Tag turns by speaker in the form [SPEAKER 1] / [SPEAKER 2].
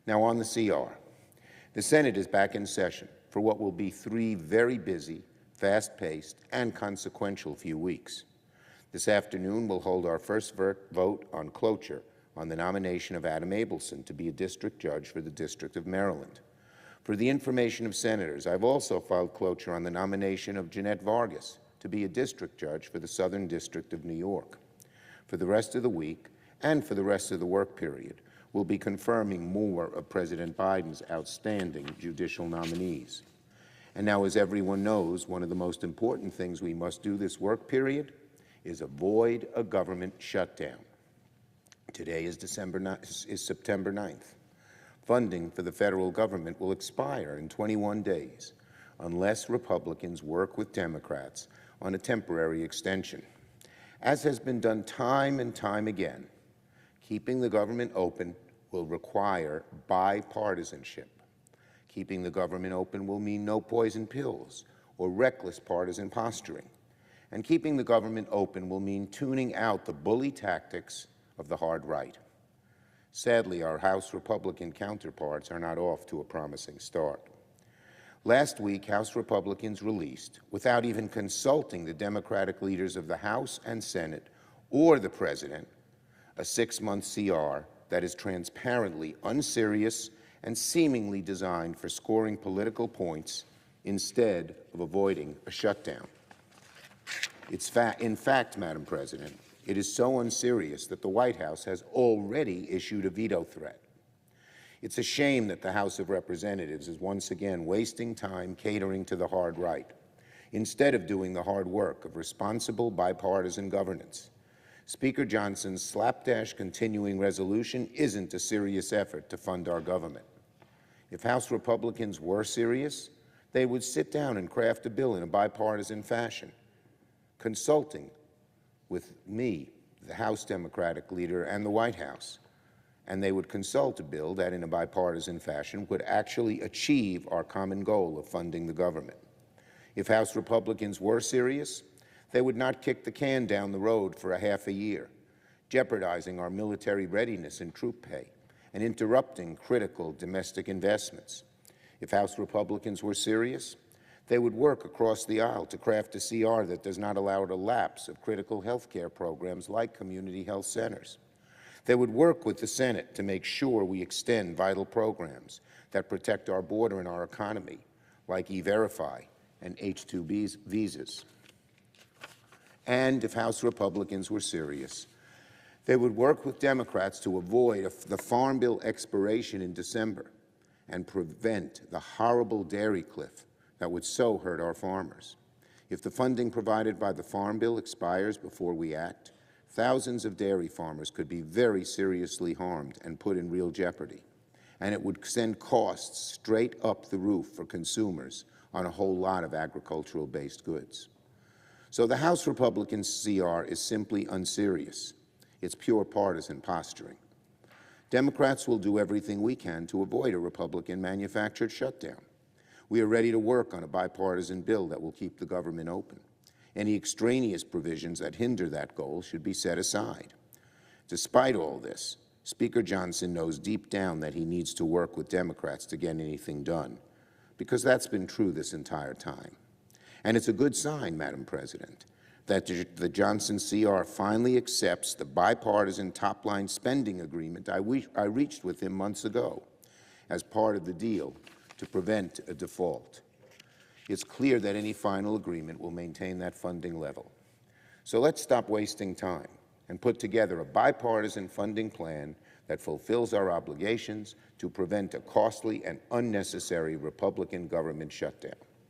[SPEAKER 1] Now on the CR. The Senate is back in session for what will be 3 very busy, fast-paced, and consequential few weeks. This afternoon, we'll hold our first vote on cloture on the nomination of Adam Abelson to be a district judge for the District of Maryland. For the information of senators, I've also filed cloture on the nomination of Jeanette Vargas to be a district judge for the Southern District of New York. For the rest of the week, and for the rest of the work period, we'll be confirming more of President Biden's outstanding judicial nominees. And now, as everyone knows, one of the most important things we must do this work period is avoid a government shutdown. Today is September 9th. Funding for the federal government will expire in 21 days unless Republicans work with Democrats on a temporary extension. As has been done time and time again, keeping the government open will require bipartisanship. Keeping the government open will mean no poison pills or reckless partisan posturing. And keeping the government open will mean tuning out the bully tactics of the hard right. Sadly, our House Republican counterparts are not off to a promising start. Last week, House Republicans released, without even consulting the Democratic leaders of the House and Senate or the President, a 6-month CR that is transparently unserious and seemingly designed for scoring political points instead of avoiding a shutdown. In fact, Madam President, it is so unserious that the White House has already issued a veto threat. It's a shame that the House of Representatives is once again wasting time catering to the hard right, instead of doing the hard work of responsible bipartisan governance. Speaker Johnson's slapdash continuing resolution isn't a serious effort to fund our government. If House Republicans were serious, they would sit down and craft a bill in a bipartisan fashion, consulting with me, the House Democratic leader, and the White House. And they would consult a bill that, in a bipartisan fashion, would actually achieve our common goal of funding the government. If House Republicans were serious, they would not kick the can down the road for a half a year, jeopardizing our military readiness and troop pay, and interrupting critical domestic investments. If House Republicans were serious, they would work across the aisle to craft a CR that does not allow a lapse of critical health care programs like community health centers. They would work with the Senate to make sure we extend vital programs that protect our border and our economy, like E-Verify and H-2B visas. And if House Republicans were serious, they would work with Democrats to avoid the Farm Bill expiration in December and prevent the horrible dairy cliff that would so hurt our farmers. If the funding provided by the Farm Bill expires before we act, thousands of dairy farmers could be very seriously harmed and put in real jeopardy. And it would send costs straight up the roof for consumers on a whole lot of agricultural-based goods. So the House Republican CR is simply unserious. It's pure partisan posturing. Democrats will do everything we can to avoid a Republican-manufactured shutdown. We are ready to work on a bipartisan bill that will keep the government open. Any extraneous provisions that hinder that goal should be set aside. Despite all this, Speaker Johnson knows deep down that he needs to work with Democrats to get anything done, because that's been true this entire time. And it's a good sign, Madam President, that the Johnson CR finally accepts the bipartisan top-line spending agreement I reached with him months ago as part of the deal to prevent a default. It's clear that any final agreement will maintain that funding level. So let's stop wasting time and put together a bipartisan funding plan that fulfills our obligations to prevent a costly and unnecessary Republican government shutdown.